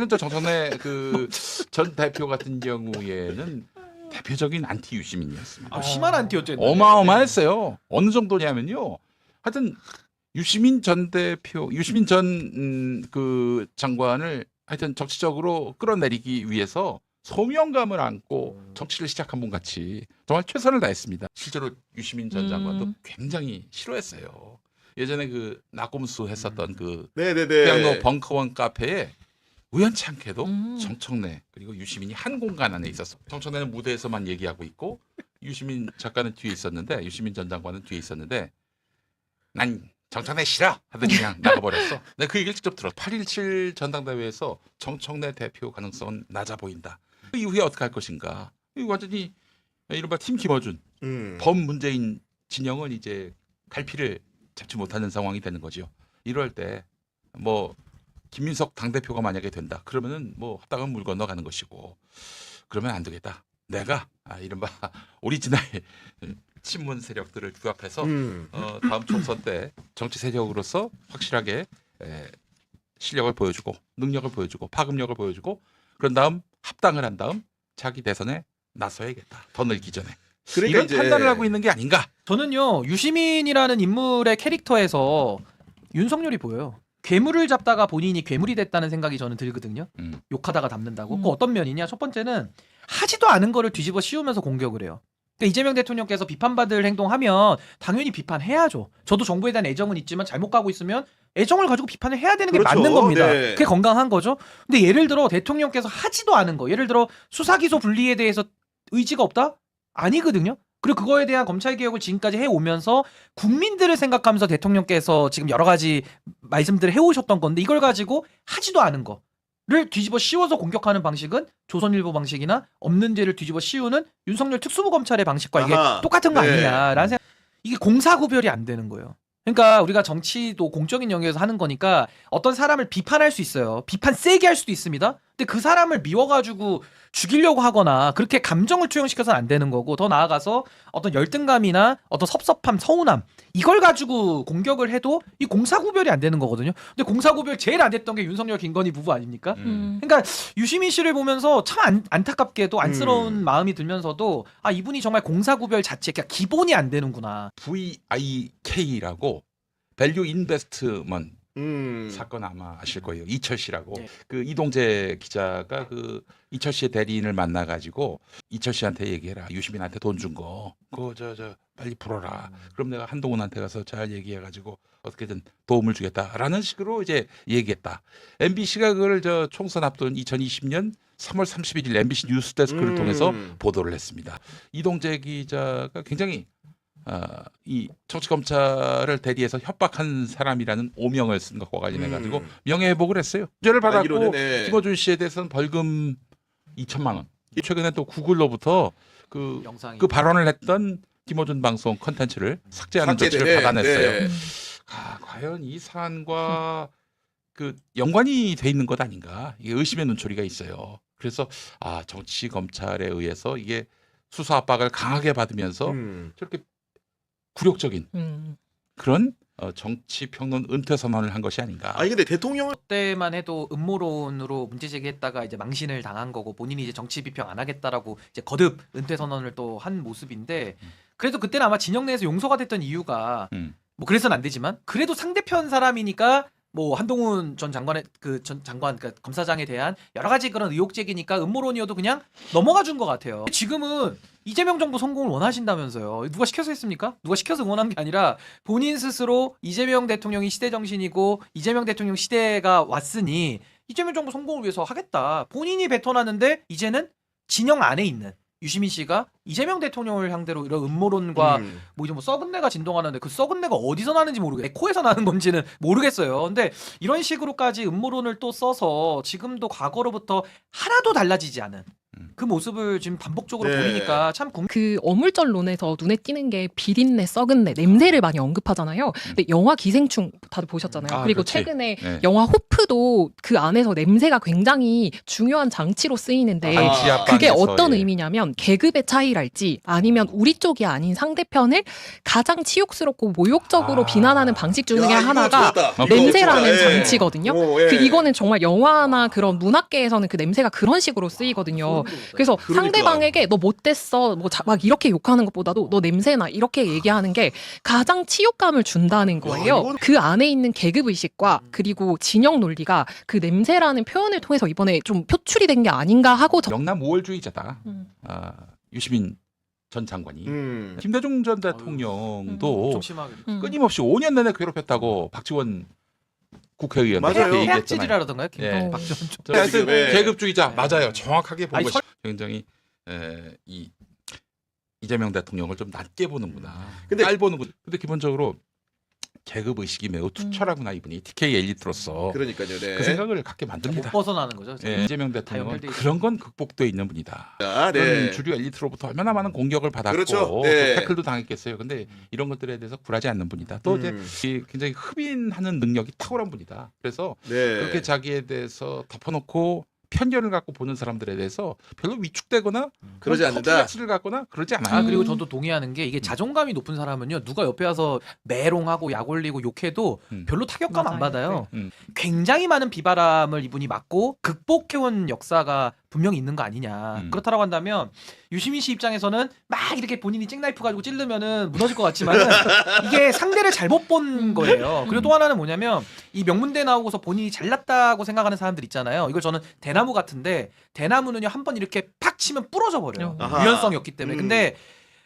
저 정청래 그 전 대표 같은 경우에는 대표적인 안티 유시민이었습니다. 아, 심한 안티였죠. 어마어마했어요. 어느 정도냐면요. 하여튼 유시민 전 대표, 유시민 전 그 장관을 하여튼 정치적으로 끌어내리기 위해서 소명감을 안고 정치를 시작한 분 같이 정말 최선을 다했습니다. 실제로 유시민 전 장관도 굉장히 싫어했어요. 예전에 그 낙곰수 했었던 그 태양로 벙커원 카페에 우연치 않게도 정청래 그리고 유시민이 한 공간 안에 있었어. 정청래는 무대에서만 얘기하고 있고 유시민 작가는 뒤에 있었는데, 유시민 전 장관은 뒤에 있었는데, 난 정청래 싫어 하더니 그냥 나가버렸어. 내가 그 얘기를 직접 들었어. 8.17 전당대회에서 정청래 대표 가능성은 낮아 보인다. 그 이후에 어떻게 할 것인가. 이거 완전히 이른바 팀 김어준 범문재인 진영은 이제 갈피를 잡지 못하는 상황이 되는 거죠. 이럴 때 뭐 김민석 당대표가 만약에 된다 그러면은 뭐 합당한 물 건너가는 것이고, 그러면 안 되겠다. 내가 이른바 오리지널 친문 세력들을 규합해서 다음 총선 때 정치 세력으로서 확실하게 실력을 보여주고 능력을 보여주고 파급력을 보여주고, 그런 다음 합당을 한 다음 자기 대선에 나서야겠다. 더 늘기 전에. 그러니까 이런 이제 판단을 하고 있는 게 아닌가. 저는요, 유시민이라는 인물의 캐릭터에서 윤석열이 보여요. 괴물을 잡다가 본인이 괴물이 됐다는 생각이 저는 들거든요. 욕하다가 담는다고. 그 어떤 면이냐? 첫 번째는 하지도 않은 거를 뒤집어 씌우면서 공격을 해요. 그러니까 이재명 대통령께서 비판받을 행동하면 당연히 비판해야죠. 저도 정부에 대한 애정은 있지만 잘못 가고 있으면 애정을 가지고 비판을 해야 되는 게 그렇죠. 맞는 겁니다. 네. 그게 건강한 거죠. 근데 예를 들어 대통령께서 하지도 않은 거, 예를 들어 수사기소 분리에 대해서 의지가 없다? 아니거든요. 그리고 그거에 대한 검찰 개혁을 지금까지 해오면서 국민들을 생각하면서 대통령께서 지금 여러 가지 말씀들을 해오셨던 건데, 이걸 가지고 하지도 않은 거를 뒤집어 씌워서 공격하는 방식은 조선일보 방식이나 없는 죄를 뒤집어 씌우는 윤석열 특수부 검찰의 방식과 이게 아하. 똑같은 거 네. 아니냐라는 생각. 이게 공사구별이 안 되는 거예요. 그러니까 우리가 정치도 공적인 영역에서 하는 거니까 어떤 사람을 비판할 수 있어요. 비판 세게 할 수도 있습니다. 근데 그 사람을 미워가지고 죽이려고 하거나 그렇게 감정을 투영시켜서는 안 되는 거고, 더 나아가서 어떤 열등감이나 어떤 섭섭함, 서운함, 이걸 가지고 공격을 해도 이 공사구별이 안 되는 거거든요. 근데 공사구별 제일 안 됐던 게 윤석열 김건희 부부 아닙니까? 그러니까 유시민 씨를 보면서 참 안타깝게도 안쓰러운 마음이 들면서도 이분이 정말 공사구별 자체, 그러니까 기본이 안 되는구나. VIK라고 밸류 인베스트먼트 음. 사건 아마 아실 거예요. 이철 씨라고. 네. 그 이동재 기자가 그 이철 씨의 대리인을 만나 가지고 이철 씨한테 얘기해라. 유시민한테 돈 준 거. 그거 저 빨리 풀어라. 그럼 내가 한동훈한테 가서 잘 얘기해 가지고 어떻게든 도움을 주겠다라는 식으로 이제 얘기했다. MBC가 그걸 저 총선 앞둔 2020년 3월 31일 MBC 뉴스데스크를 통해서 보도를 했습니다. 이동재 기자가 굉장히 이 정치검찰을 대리해서 협박한 사람이라는 오명을 쓴 것과 관련해 가지고 명예회복을 했어요. 죄를 받았고 알기로는, 네. 김어준 씨에 대해서는 벌금 2천만 원. 최근에 또 구글로부터 그 영상이. 발언을 했던 김어준 방송 컨텐츠를 삭제하는 조치를 삭제되네. 받아냈어요. 네. 과연 이 사안과 그 연관이 돼 있는 것 아닌가? 이게 의심의 눈초리가 있어요. 그래서 정치 검찰에 의해서 이게 수사 압박을 강하게 받으면서 저렇게 굴욕적인 그런 정치 평론 은퇴 선언을 한 것이 아닌가. 아니 근데 대통령은 그때만 해도 음모론으로 문제 제기했다가 이제 망신을 당한 거고, 본인이 이제 정치 비평 안 하겠다라고 이제 거듭 은퇴 선언을 또 한 모습인데, 그래도 그때는 아마 진영 내에서 용서가 됐던 이유가 뭐 그래서는 안 되지만 그래도 상대편 사람이니까 뭐 한동훈 전 장관의 전 장관 그러니까 검사장에 대한 여러 가지 그런 의혹 제기니까 음모론이어도 그냥 넘어가 준 것 같아요. 지금은 이재명 정부 성공을 원하신다면서요. 누가 시켜서 했습니까? 누가 시켜서 응원한 게 아니라 본인 스스로 이재명 대통령이 시대 정신이고 이재명 대통령 시대가 왔으니 이재명 정부 성공을 위해서 하겠다. 본인이 뱉어놨는데 이제는 진영 안에 있는 유시민 씨가 이재명 대통령을 상대로 이런 음모론과 뭐 이제 뭐 썩은 내가 진동하는데 그 썩은 내가 어디서 나는지 모르겠어요. 코에서 나는 건지는 모르겠어요. 근데 이런 식으로까지 음모론을 또 써서 지금도 과거로부터 하나도 달라지지 않은 그 모습을 지금 반복적으로 네. 보이니까 참 그 어물전론에서 눈에 띄는 게 비린내, 썩은 내, 냄새를 많이 언급하잖아요. 근데 영화 기생충 다들 보셨잖아요. 아, 그리고 그렇지. 최근에 네. 영화 호프도 그 안에서 냄새가 굉장히 중요한 장치로 쓰이는데 아, 그게 방에서, 어떤 예. 의미냐면 계급의 차이랄지 아니면 우리 쪽이 아닌 상대편을 가장 치욕스럽고 모욕적으로 아. 비난하는 방식 중에 야, 이거 하나가 좋았다. 이거 냄새라는 좋았다. 예. 장치거든요. 오, 예. 그 이거는 정말 영화나 그런 문학계에서는 그 냄새가 그런 식으로 쓰이거든요. 그래서 그러니까. 상대방에게 너 못됐어 뭐 막 이렇게 욕하는 것보다도 너 냄새나 이렇게 얘기하는 게 가장 치욕감을 준다는 거예요. 이건- 그 안에 있는 계급 의식과 그리고 진영 논리가 그 냄새라는 표현을 통해서 이번에 좀 표출이 된 게 아닌가 하고 영남 우월주의자다. 음. 유시민 전 장관이 음. 김대중 전 대통령도 좀 심하게 끊임없이 5년 내내 괴롭혔다고 박지원 국회의원 맞아요. 그렇게 얘기했잖아요. 해악질이라더라고요. 예. 박지원 쪽. 하여튼 네. 계급주의자 네. 맞아요. 정확하게 본 아니, 것이 굉장히 이 이재명 대통령을 좀 낮게 보는구나. 근데- 깔 보는구나. 근데 기본적으로 계급 의식이 매우 투철하구나 이분이 TK 엘리트로서 그러니까요. 네. 그 생각을 갖게 못 만듭니다. 벗어나는 거죠. 예, 이재명 대통령은 연결돼 있죠. 그런 건 극복돼 있는 분이다. 자, 그런 네. 주류 엘리트로부터 얼마나 많은 공격을 받았고 그렇죠. 네. 또 태클도 당했겠어요. 근데 이런 것들에 대해서 굴하지 않는 분이다. 또 이제 이 굉장히 흡인하는 능력이 탁월한 분이다. 그래서 네. 그렇게 자기에 대해서 덮어놓고 편견을 갖고 보는 사람들에 대해서 별로 위축되거나 그러지 않는다. 를 갖거나 그러지 않아요. 아 그리고 저도 동의하는 게 이게 자존감이 높은 사람은요 누가 옆에 와서 메롱하고 약 올리고 욕해도 별로 타격감 안 맞아요. 받아요. 음. 굉장히 많은 비바람을 이분이 맞고 극복해온 역사가 분명히 있는 거 아니냐. 그렇다고 한다면 유시민 씨 입장에서는 막 이렇게 본인이 잭나이프 가지고 찌르면은 무너질 것 같지만은 이게 상대를 잘못 본 거예요. 그리고 또 하나는 뭐냐면 이 명문대 나오고서 본인이 잘났다고 생각하는 사람들 있잖아요. 이걸 저는 대나무 같은데 대나무는요 한 번 이렇게 팍 치면 부러져 버려요. 아하. 유연성이 없기 때문에. 근데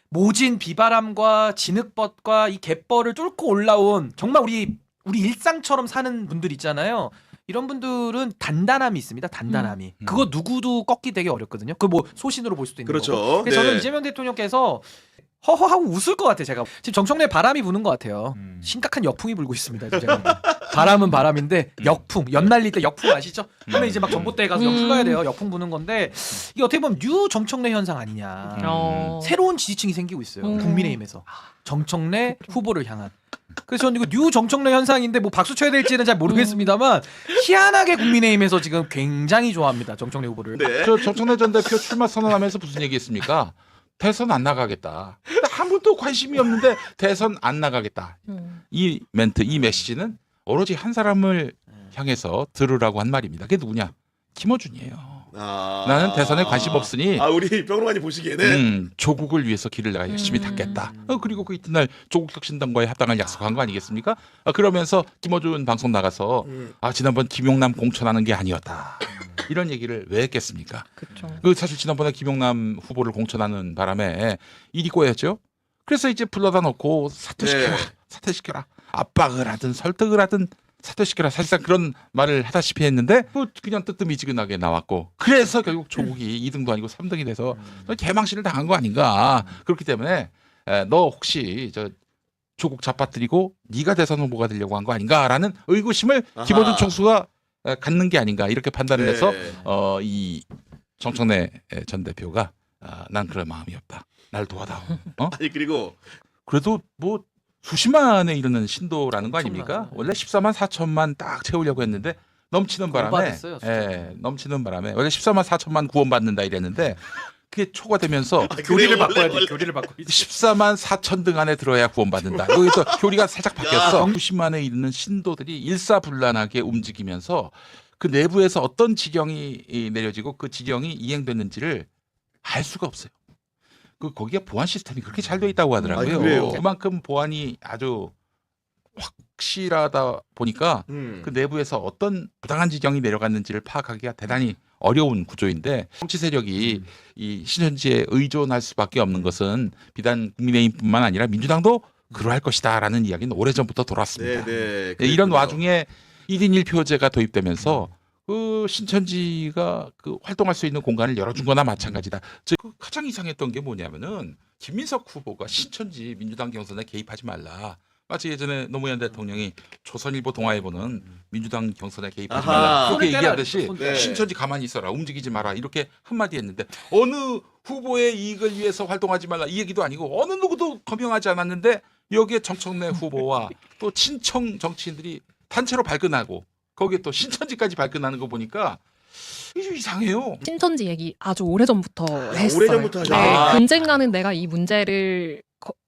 모진 비바람과 진흙벌과 이 갯벌을 뚫고 올라온 정말 우리 일상처럼 사는 분들 있잖아요. 이런 분들은 단단함이 있습니다. 단단함이. 그거 누구도 꺾기 되게 어렵거든요. 그 뭐 소신으로 볼 수도 있는 그렇죠. 거고. 그래서 네. 저는 이재명 대통령께서 허허하고 웃을 것 같아요. 제가 지금 정청래 바람이 부는 것 같아요. 심각한 역풍이 불고 있습니다. 지금 제가. 바람은 바람인데 역풍, 연날릴 때 역풍 아시죠? 하면 이제 막 전봇대에 가서 역 불러야 돼요. 역풍 부는 건데 이게 어떻게 보면 뉴 정청래 현상 아니냐. 새로운 지지층이 생기고 있어요. 국민의힘에서 정청래 후보를 향한. 그래서 저는 이거 뉴 정청래 현상인데 뭐 박수 쳐야 될지는 잘 모르겠습니다만 희한하게 국민의힘에서 지금 굉장히 좋아합니다. 정청래 후보를. 네. 저 정청래 전 대표 출마 선언하면서 무슨 얘기했습니까? 대선 안 나가겠다. 근데 한 번도 관심이 없는데 대선 안 나가겠다. 이 멘트, 이 메시지는 오로지 한 사람을 향해서 들으라고 한 말입니다. 그게 누구냐? 김어준이에요. 아. 나는 대선에 관심 없으니 아 우리 평론가님 보시기에는 조국을 위해서 길을 내가 열심히 닦겠다. 그리고 그 이튿날 조국혁신당과의 합당을 약속한 거 아니겠습니까? 그러면서 김어준 방송 나가서 지난번 김용남 공천하는 게 아니었다. 이런 얘기를 왜 했겠습니까? 그렇죠. 그 사실 지난번에 김용남 후보를 공천하는 바람에 일이 꼬였죠. 그래서 이제 불러다 놓고 사퇴시켜라, 네. 사퇴시켜라. 압박을 하든 설득을 하든 사퇴시켜라. 사실상 그런 말을 하다시피 했는데 그냥 뜨뜻미지근하게 나왔고 그래서 결국 조국이 2등도 아니고 3등이 돼서 개망신을 당한 거 아닌가. 그렇기 때문에 너 혹시 저 조국 잡아뜨리고 네가 대선 후보가 되려고 한 거 아닌가라는 의구심을 아하. 김어준 총수가 갖는 게 아닌가 이렇게 판단을 해서 네. 이 정청래 전 대표가 난 그럴 마음이 없다. 날 도와다오. 아니 그리고 그래도 뭐 수십만에 이르는 신도라는 거 아닙니까? 엄청나죠. 원래 14만 4천만 딱 채우려고 했는데 넘치는 바람에 구원받았어요, 넘치는 바람에 원래 14만 4천만 구원받는다 이랬는데 그게 초과되면서 교리를 원래- 바꿔야 돼. 원래- 교리를 바꿔야 돼. 14만 4천 등 안에 들어야 구원받는다. 여기서 교리가 살짝 바뀌었어. 수십만에 이르는 신도들이 일사불란하게 움직이면서 그 내부에서 어떤 지령이 내려지고 그 지령이 이행됐는지를 알 수가 없어요. 거기에 보안 시스템이 그렇게 잘 돼 있다고 하더라고요. 그래요? 그만큼 보안이 아주 확실하다 보니까 그 내부에서 어떤 부당한 지령이 내려갔는지를 파악하기가 대단히 어려운 구조인데 정치 세력이 이 신현지에 의존할 수밖에 없는 것은 비단 국민의힘뿐만 아니라 민주당도 그러할 것이다라는 이야기는 오래전부터 돌았습니다. 네. 이런 와중에 1인 1표제가 도입되면서 그 신천지가 그 활동할 수 있는 공간을 열어준 거나 마찬가지다. 그 가장 이상했던 게 뭐냐면은 김민석 후보가 신천지 민주당 경선에 개입하지 말라. 마치 예전에 노무현 대통령이 조선일보 동아일보는 민주당 경선에 개입하지 아하. 말라 그렇게 손을 얘기하듯이 떼라, 손 떼라. 네. 신천지 가만히 있어라 움직이지 마라 이렇게 한마디 했는데 어느 후보의 이익을 위해서 활동하지 말라 이 얘기도 아니고 어느 누구도 거명하지 않았는데 여기에 정청래 후보와 또 친청 정치인들이 단체로 발끈하고 거기에 또 신천지까지 발끈하는 거 보니까 이게 좀 이상해요. 신천지 얘기 아주 오래전부터 했어요. 오래전부터 네, 하셨구나. 언젠가는 내가 이 문제를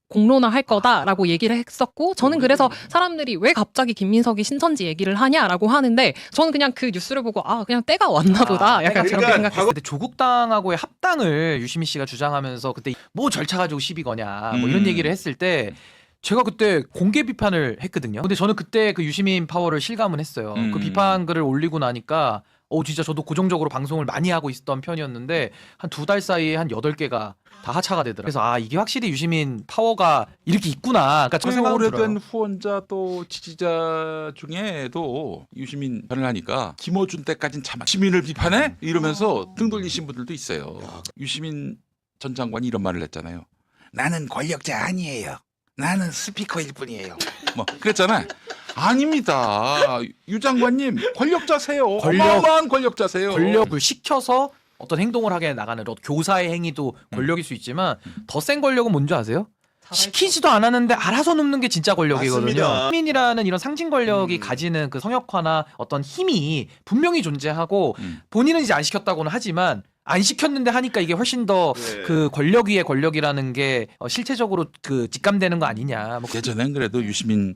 공론화할 거다라고 얘기를 했었고 저는 그래서 사람들이 왜 갑자기 김민석이 신천지 얘기를 하냐라고 하는데 저는 그냥 그 뉴스를 보고 아 그냥 때가 왔나 보다 약간 그러니까 그렇게 생각했어요. 근데 조국당하고의 합당을 유시민 씨가 주장하면서 그때 뭐 절차 가지고 시비 거냐 뭐 이런 얘기를 했을 때 제가 그때 공개 비판을 했거든요. 근데 저는 그때 그 유시민 파워를 실감은 했어요. 그 비판 글을 올리고 나니까 진짜 저도 고정적으로 방송을 많이 하고 있었던 편이었는데 한 2달 사이에 한 8개가 다 하차가 되더라고요. 그래서 이게 확실히 유시민 파워가 이렇게 있구나. 그러니까 저 그 생각은 오래된 들어요. 후원자 또 지지자 중에도 유시민 편을 하니까 김어준 때까진 참 시민을 비판해 이러면서 등 돌리신 분들도 있어요. 유시민 전 장관이 이런 말을 했잖아요. 나는 권력자 아니에요. 나는 스피커일 뿐이에요. 뭐 그랬잖아. 아닙니다. 유 장관님 권력자세요. 어마어마한 권력자세요. 권력을 시켜서 어떤 행동을 하게 나가는 교사의 행위도 권력일 수 있지만 더 센 권력은 뭔지 아세요? 시키지도 않았는데 알아서 눕는 게 진짜 권력이거든요. 맞습니다. 시민이라는 이런 상징 권력이 가지는 그 성역화나 어떤 힘이 분명히 존재하고 본인은 이제 안 시켰다고는 하지만 안 시켰는데 하니까 이게 훨씬 더 그 권력 위의 권력이라는 게 실체적으로 그 직감되는 거 아니냐. 뭐 예전엔 그래도 유시민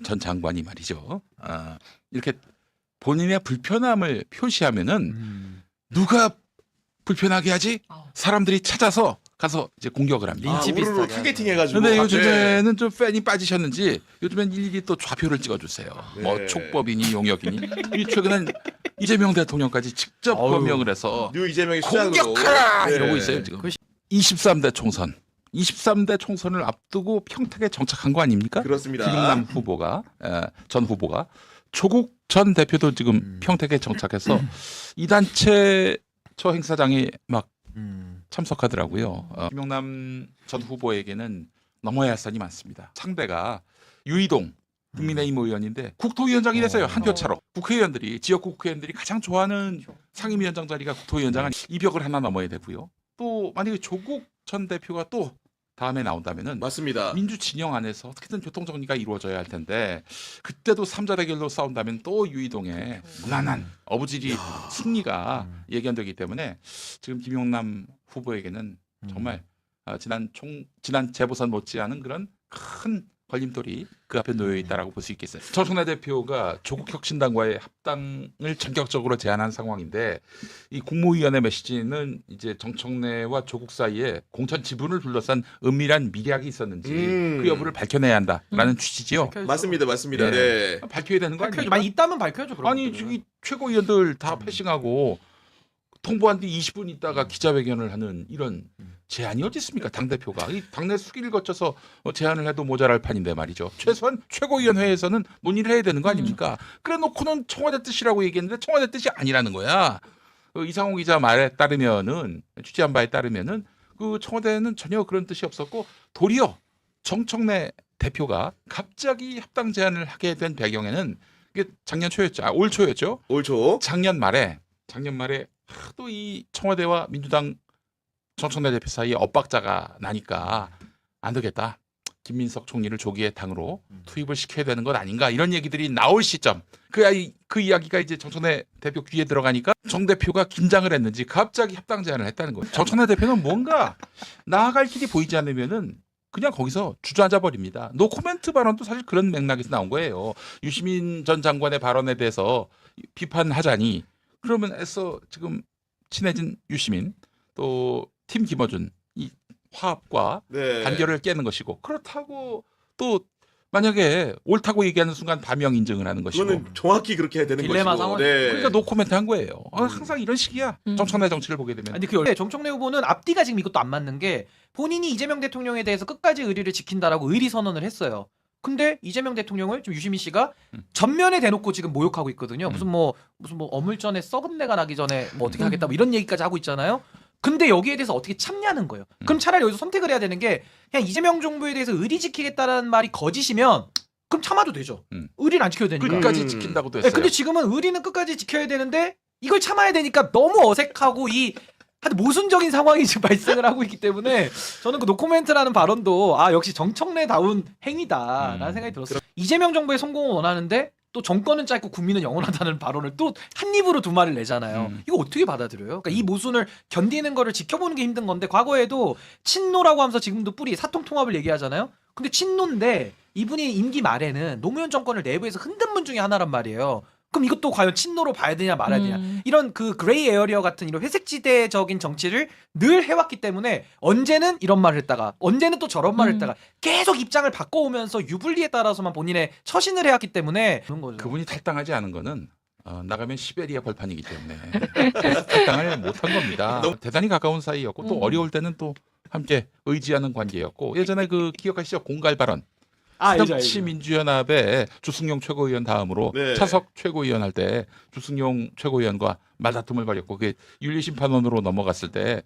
전 장관이 말이죠. 이렇게 본인의 불편함을 표시하면은 누가 불편하게 하지? 사람들이 찾아서 가서 이제 공격을 합니다. 린치 우르르 비슷하게 타겟팅 해가지고. 근데 갑자기. 요즘에는 좀 팬이 빠지셨는지 요즘엔 일일이 또 좌표를 찍어주세요. 뭐 네. 촉법이니 용역이니 이 최근엔 이재명 대통령까지 직접 어휴. 거명을 해서 뉴 이재명의 수장으로. 공격하라 네. 이러고 있어요 지금. 그것이- 23대 총선. 23대 총선을 앞두고 평택에 정착한 거 아닙니까? 그렇습니다. 김용남 후보가 전 후보가 조국 전 대표도 지금 평택에 정착해서 이 단체 저 행사장에 막 참석하더라고요. 김용남 전 후보에게는 넘어야 할 산이 많습니다. 상대가 유이동 국민의힘 의원인데 국토위원장이 됐어요. 한 표 차로. 국회의원들이 지역구 국회의원들이 가장 좋아하는 상임위원장 자리가 국토위원장은 이 벽을 하나 넘어야 되고요. 또 만약에 조국 전 대표가 또 다음에 나온다면은 맞습니다. 민주 진영 안에서 어떻게든 교통 정리가 이루어져야 할 텐데 그때도 삼자 대결로 싸운다면 또 유이동의 무난한 어부지리 승리가 예견되기 때문에 지금 김용남 후보에게는 정말 지난 재보선 못지않은 그런 큰 걸림돌이 그 앞에 놓여 있다라고 볼 수 있겠어요. 정청래 대표가 조국 혁신당과의 합당을 전격적으로 제안한 상황인데 이 국무위원회 메시지는 이제 정청래와 조국 사이에 공천 지분을 둘러싼 은밀한 미략이 있었는지 그 여부를 밝혀내야 한다라는 취지지요. 맞습니다. 맞습니다. 네. 밝혀야 되는 거 밝혀야죠. 아니에요? 많이 있다면 밝혀야죠. 그런 아니 것들은. 저기 최고위원들 다 패싱하고 통보한 뒤 20분 있다가 기자회견을 하는 이런 제안이 어디 있습니까? 당대표가 이 당내 수기를 거쳐서 제안을 해도 모자랄 판인데 말이죠. 최소한 최고위원회에서는 논의를 해야 되는 거 아닙니까? 그래 놓고는 청와대 뜻이라고 얘기했는데 청와대 뜻이 아니라는 거야. 이상호 기자 말에 따르면은 취재한 바에 따르면은 그 청와대는 전혀 그런 뜻이 없었고 도리어 정청래 대표가 갑자기 합당 제안을 하게 된 배경에는 이게 작년 초였죠. 올 초였죠. 올 초. 작년 말에 하도 이 청와대와 민주당 정청래 대표 사이에 엇박자가 나니까 안 되겠다. 김민석 총리를 조기에 당으로 투입을 시켜야 되는 것 아닌가 이런 얘기들이 나올 시점. 그 이야기가 이제 정청래 대표 귀에 들어가니까 정 대표가 긴장을 했는지 갑자기 합당 제안을 했다는 거예요. 정청래 대표는 뭔가 나아갈 길이 보이지 않으면은 그냥 거기서 주저앉아 버립니다. 노코멘트 발언도 사실 그런 맥락에서 나온 거예요. 유시민 전 장관의 발언에 대해서 비판하자니 그러면 애써 지금 친해진 유시민 또 팀 김어준 이 화합과 네. 단결을 깨는 것이고 그렇다고 또 만약에 옳다고 얘기하는 순간 반명 인증을 하는 것이고 그거는 정확히 그렇게 해야 되는 딜레마 것이고. 상황. 네. 그러니까 노코멘트 한 거예요. 항상 이런 식이야. 정청래 정치를 보게 되면. 아니 그 정청래 후보는 앞뒤가 지금 이것도 안 맞는 게 본인이 이재명 대통령에 대해서 끝까지 의리를 지킨다라고 의리 선언을 했어요. 근데 이재명 대통령을 좀 유시민 씨가 전면에 대놓고 지금 모욕하고 있거든요. 무슨 뭐 어물전에 썩은 내가 나기 전에 뭐 어떻게 하겠다 뭐 이런 얘기까지 하고 있잖아요. 근데 여기에 대해서 어떻게 참냐는 거예요. 그럼 차라리 여기서 선택을 해야 되는 게 그냥 이재명 정부에 대해서 의리 지키겠다라는 말이 거짓이면 그럼 참아도 되죠. 의리를 안 지켜도 되니까. 끝까지 지킨다고도 네, 했어요. 근데 지금은 의리는 끝까지 지켜야 되는데 이걸 참아야 되니까 너무 어색하고 하여튼 모순적인 상황이 지금 발생을 하고 있기 때문에 저는 그 노코멘트라는 발언도 역시 정청래다운 행위다라는 생각이 들었어요. 이재명 정부의 성공을 원하는데 또 정권은 짧고 국민은 영원하다는 발언을 또 한 입으로 두 말을 내잖아요. 이거 어떻게 받아들여요? 그러니까 이 모순을 견디는 거를 지켜보는 게 힘든 건데 과거에도 친노라고 하면서 지금도 뿌리 사통통합을 얘기하잖아요. 근데 친노인데 이분이 임기 말에는 노무현 정권을 내부에서 흔든 분 중에 하나란 말이에요. 그럼 이것도 과연 친노로 봐야 되냐 말아야 되냐. 이런 그 그레이 에어리어 같은 이런 회색지대적인 정치를 늘 해왔기 때문에 언제는 이런 말을 했다가 언제는 또 저런 말을 했다가 계속 입장을 바꿔오면서 유불리에 따라서만 본인의 처신을 해왔기 때문에 그런 거죠. 그분이 탈당하지 않은 거는 나가면 시베리아 벌판이기 때문에 탈당을 못한 겁니다. 대단히 가까운 사이였고 또 어려울 때는 또 함께 의지하는 관계였고 예전에 그 기억하시죠? 공갈 발언. 새정치민주연합의 주승용 최고위원 다음으로 네. 차석 최고위원 할 때 주승용 최고위원과 말다툼을 벌였고 그게 윤리심판원으로 넘어갔을 때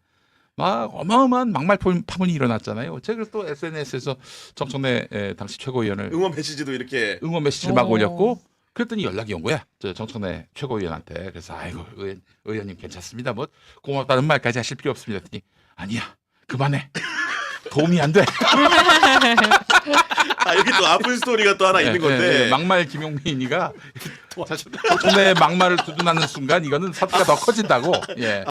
막 어마어마한 막말 파문이 일어났잖아요. 제가 또 SNS에서 정청래 당시 최고위원을 응원 메시지도 이렇게 응원 메시지를 막 올렸고 그랬더니 연락이 온 거야. 저 정청래 최고위원한테. 그래서 아이고 의원님 괜찮습니다. 뭐 고맙다는 말까지 하실 필요 없습니다. 했더니 아니야 그만해. 도움이 안 돼. 여기 또 아픈 스토리가 또 하나 있는 건데 막말 김용민이가 사실 정청래의 막말을 두둔하는 순간 이거는 사태가 더 커진다고. 예.